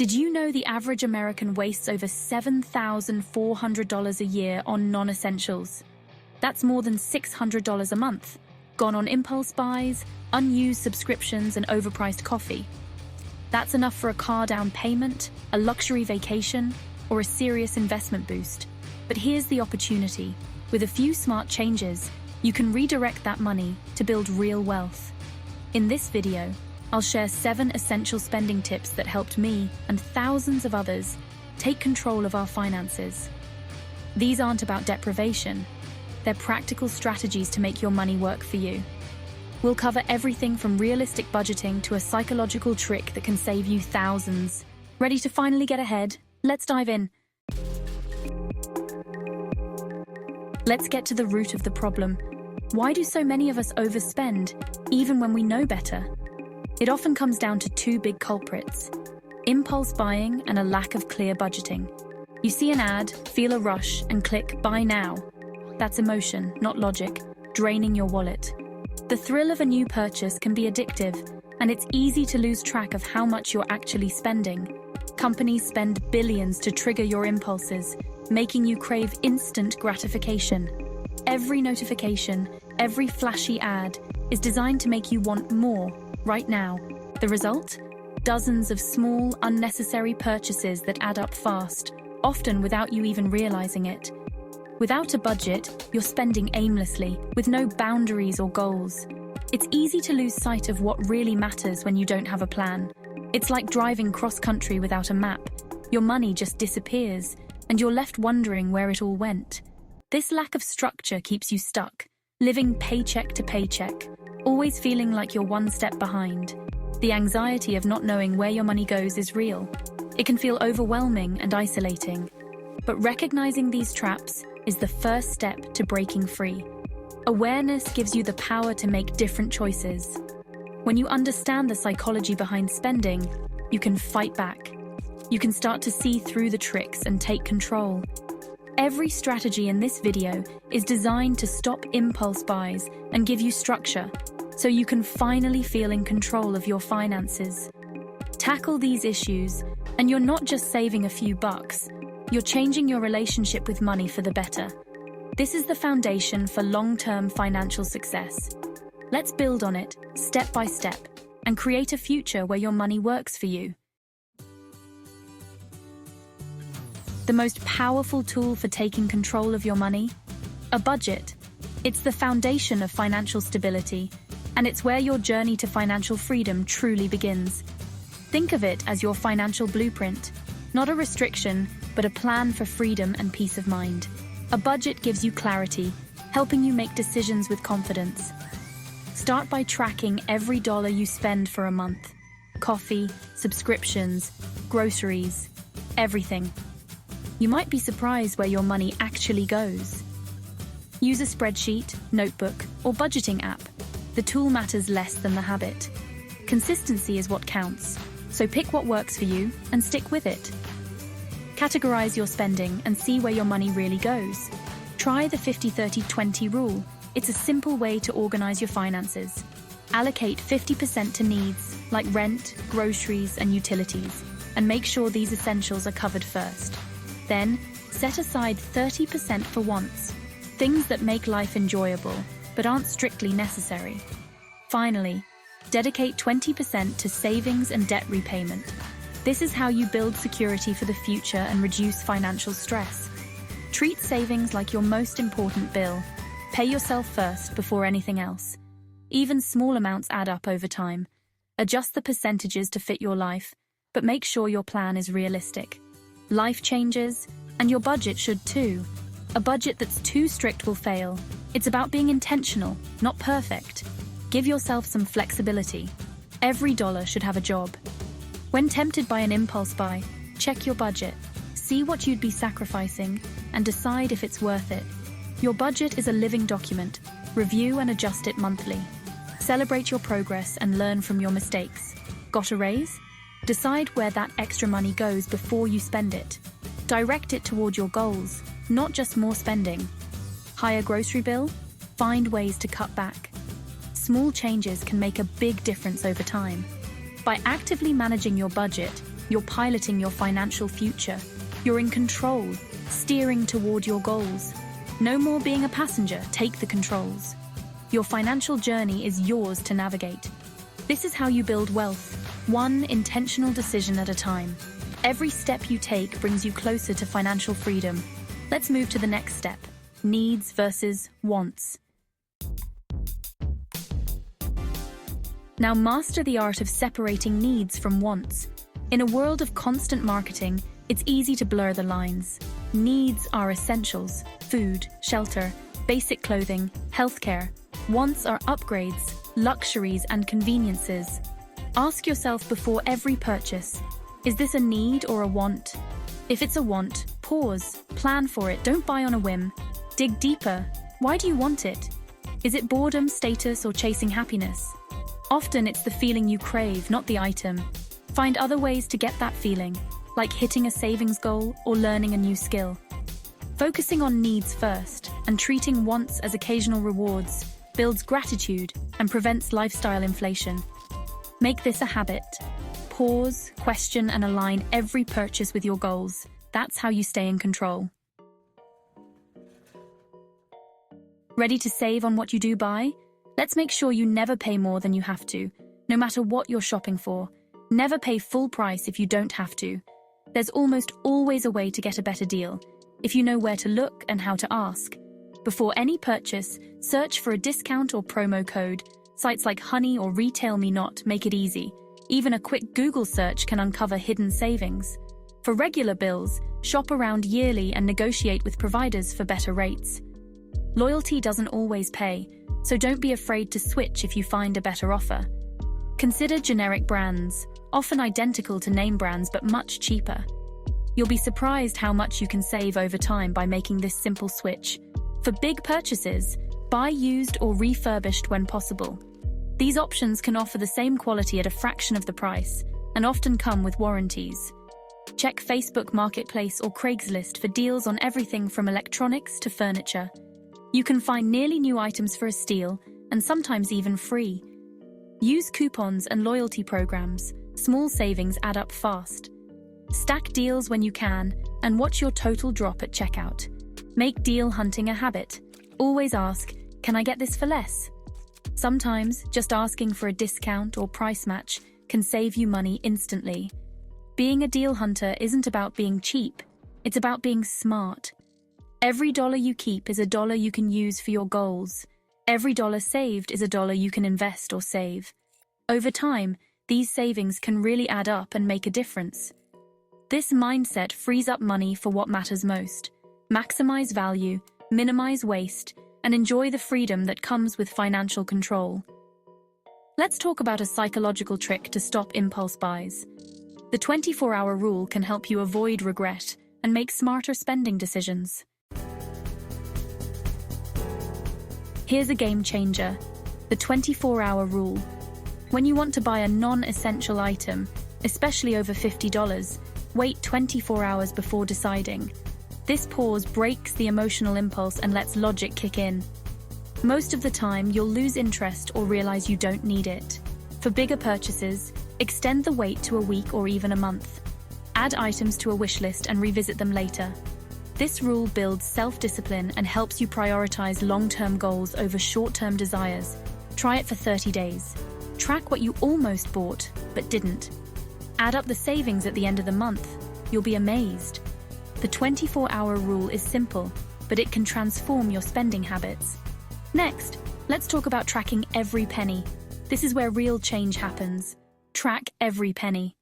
Did you know the average American wastes over $7,400 a year on non-essentials? That's more than $600 a month, gone on impulse buys, unused subscriptions, and overpriced coffee. That's enough for a car down payment, a luxury vacation, or a serious investment boost. But here's the opportunity. With a few smart changes, you can redirect that money to build real wealth. In this video, I'll share 7 essential spending tips that helped me and thousands of others take control of our finances. These aren't about deprivation. They're practical strategies to make your money work for you. We'll cover everything from realistic budgeting to a psychological trick that can save you thousands. Ready to finally get ahead? Let's dive in. Let's get to the root of the problem. Why do so many of us overspend, even when we know better? It often comes down to 2 big culprits: impulse buying and a lack of clear budgeting. You see an ad, feel a rush, and click buy now. That's emotion, not logic, draining your wallet. The thrill of a new purchase can be addictive, and it's easy to lose track of how much you're actually spending. Companies spend billions to trigger your impulses, making you crave instant gratification. Every notification, every flashy ad is designed to make you want more right now. The result? Dozens of small, unnecessary purchases that add up fast, often without you even realizing it. Without a budget, you're spending aimlessly, with no boundaries or goals. It's easy to lose sight of what really matters when you don't have a plan. It's like driving cross-country without a map. Your money just disappears, and you're left wondering where it all went. This lack of structure keeps you stuck, living paycheck to paycheck, always feeling like you're one step behind. The anxiety of not knowing where your money goes is real. It can feel overwhelming and isolating. But recognizing these traps is the first step to breaking free. Awareness gives you the power to make different choices. When you understand the psychology behind spending, you can fight back. You can start to see through the tricks and take control. Every strategy in this video is designed to stop impulse buys and give you structure, so you can finally feel in control of your finances. Tackle these issues, and you're not just saving a few bucks, you're changing your relationship with money for the better. This is the foundation for long-term financial success. Let's build on it, step by step, and create a future where your money works for you. The most powerful tool for taking control of your money? A budget. It's the foundation of financial stability, and it's where your journey to financial freedom truly begins. Think of it as your financial blueprint, not a restriction, but a plan for freedom and peace of mind. A budget gives you clarity, helping you make decisions with confidence. Start by tracking every dollar you spend for a month. Coffee, subscriptions, groceries, everything. You might be surprised where your money actually goes. Use a spreadsheet, notebook, or budgeting app. The tool matters less than the habit. Consistency is what counts, so pick what works for you and stick with it. Categorize your spending and see where your money really goes. Try the 50-30-20 rule. It's a simple way to organize your finances. Allocate 50% to needs, like rent, groceries, and utilities, and make sure these essentials are covered first. Then, set aside 30% for wants, things that make life enjoyable, but aren't strictly necessary. Finally, dedicate 20% to savings and debt repayment. This is how you build security for the future and reduce financial stress. Treat savings like your most important bill. Pay yourself first before anything else. Even small amounts add up over time. Adjust the percentages to fit your life, but make sure your plan is realistic. Life changes, and your budget should too. A budget that's too strict will fail. It's about being intentional, not perfect. Give yourself some flexibility. Every dollar should have a job. When tempted by an impulse buy, check your budget. See what you'd be sacrificing and decide if it's worth it. Your budget is a living document. Review and adjust it monthly. Celebrate your progress and learn from your mistakes. Got a raise? Decide where that extra money goes before you spend it. Direct it toward your goals, not just more spending. Higher grocery bill? Find ways to cut back. Small changes can make a big difference over time. By actively managing your budget, You're piloting your financial future. You're in control, steering toward your goals. No more being a passenger, take the controls. Your financial journey is yours to navigate. This is how you build wealth, one intentional decision at a time. Every step you take brings you closer to financial freedom. Let's move to the next step, needs versus wants. Now master the art of separating needs from wants. In a world of constant marketing, it's easy to blur the lines. Needs are essentials: food, shelter, basic clothing, healthcare. Wants are upgrades, luxuries, and conveniences. Ask yourself before every purchase, is this a need or a want? If it's a want, pause, plan for it, don't buy on a whim. Dig deeper. Why do you want it? Is it boredom, status, or chasing happiness? Often it's the feeling you crave, not the item. Find other ways to get that feeling, like hitting a savings goal or learning a new skill. Focusing on needs first and treating wants as occasional rewards builds gratitude and prevents lifestyle inflation. Make this a habit. Pause, question, and align every purchase with your goals. That's how you stay in control. Ready to save on what you do buy? Let's make sure you never pay more than you have to, no matter what you're shopping for. Never pay full price if you don't have to. There's almost always a way to get a better deal, if you know where to look and how to ask. Before any purchase, search for a discount or promo code. Sites like Honey or Retail Me Not make it easy. Even a quick Google search can uncover hidden savings. For regular bills, shop around yearly and negotiate with providers for better rates. Loyalty doesn't always pay, so don't be afraid to switch if you find a better offer. Consider generic brands, often identical to name brands but much cheaper. You'll be surprised how much you can save over time by making this simple switch. For big purchases, buy used or refurbished when possible. These options can offer the same quality at a fraction of the price and often come with warranties. Check Facebook Marketplace or Craigslist for deals on everything from electronics to furniture. You can find nearly new items for a steal and sometimes even free. Use coupons and loyalty programs. Small savings add up fast. Stack deals when you can and watch your total drop at checkout. Make deal hunting a habit. Always ask, can I get this for less? Sometimes just asking for a discount or price match can save you money instantly. Being a deal hunter isn't about being cheap, it's about being smart. Every dollar you keep is a dollar you can use for your goals. Every dollar saved is a dollar you can invest or save. Over time, these savings can really add up and make a difference. This mindset frees up money for what matters most. Maximize value, minimize waste, and enjoy the freedom that comes with financial control. Let's talk about a psychological trick to stop impulse buys. The 24-hour rule can help you avoid regret and make smarter spending decisions. Here's a game changer, the 24-hour rule. When you want to buy a non-essential item, especially over $50, wait 24 hours before deciding. This pause breaks the emotional impulse and lets logic kick in. Most of the time, you'll lose interest or realize you don't need it. For bigger purchases, extend the wait to a week or even a month. Add items to a wish list and revisit them later. This rule builds self-discipline and helps you prioritize long-term goals over short-term desires. Try it for 30 days. Track what you almost bought, but didn't. Add up the savings at the end of the month. You'll be amazed. The 24-hour rule is simple, but it can transform your spending habits. Next, let's talk about tracking every penny. This is where real change happens. Track every penny.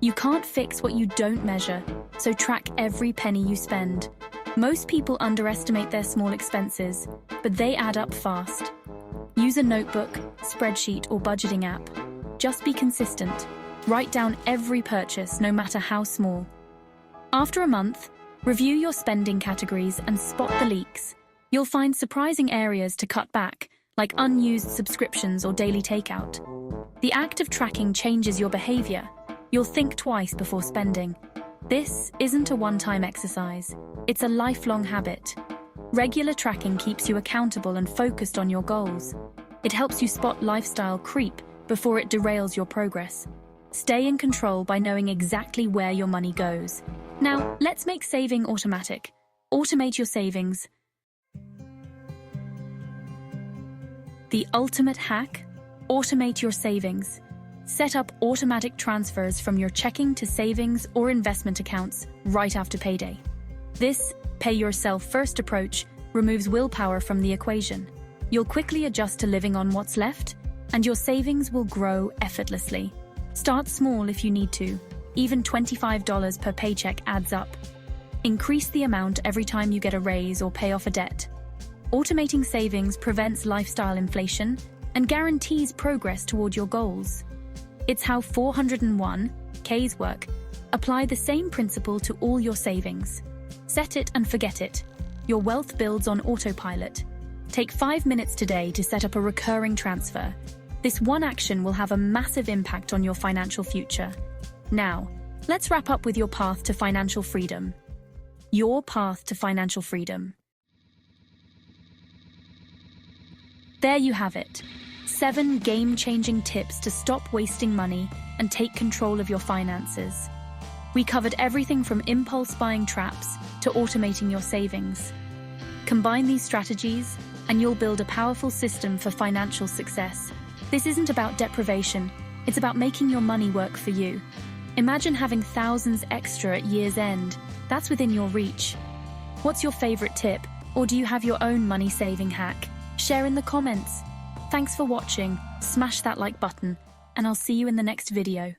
You can't fix what you don't measure, so track every penny you spend. Most people underestimate their small expenses, but they add up fast. Use a notebook, spreadsheet, or budgeting app. Just be consistent. Write down every purchase, no matter how small. After a month, review your spending categories and spot the leaks. You'll find surprising areas to cut back, like unused subscriptions or daily takeout. The act of tracking changes your behavior. You'll think twice before spending. This isn't a one-time exercise. It's a lifelong habit. Regular tracking keeps you accountable and focused on your goals. It helps you spot lifestyle creep before it derails your progress. Stay in control by knowing exactly where your money goes. Now, let's make saving automatic. Automate your savings. The ultimate hack? Automate your savings. Set up automatic transfers from your checking to savings or investment accounts right after payday. This pay-yourself-first approach removes willpower from the equation. You'll quickly adjust to living on what's left, and your savings will grow effortlessly. Start small if you need to. Even $25 per paycheck adds up. Increase the amount every time you get a raise or pay off a debt. Automating savings prevents lifestyle inflation and guarantees progress toward your goals. It's how 401(k)s work. Apply the same principle to all your savings. Set it and forget it. Your wealth builds on autopilot. Take 5 minutes today to set up a recurring transfer. This one action will have a massive impact on your financial future. Now, let's wrap up with your path to financial freedom. Your path to financial freedom. There you have it. 7 game-changing tips to stop wasting money and take control of your finances. We covered everything from impulse buying traps to automating your savings. Combine these strategies and you'll build a powerful system for financial success. This isn't about deprivation, it's about making your money work for you. Imagine having thousands extra at year's end. That's within your reach. What's your favorite tip, or do you have your own money-saving hack? Share in the comments. Thanks for watching, smash that like button, and I'll see you in the next video.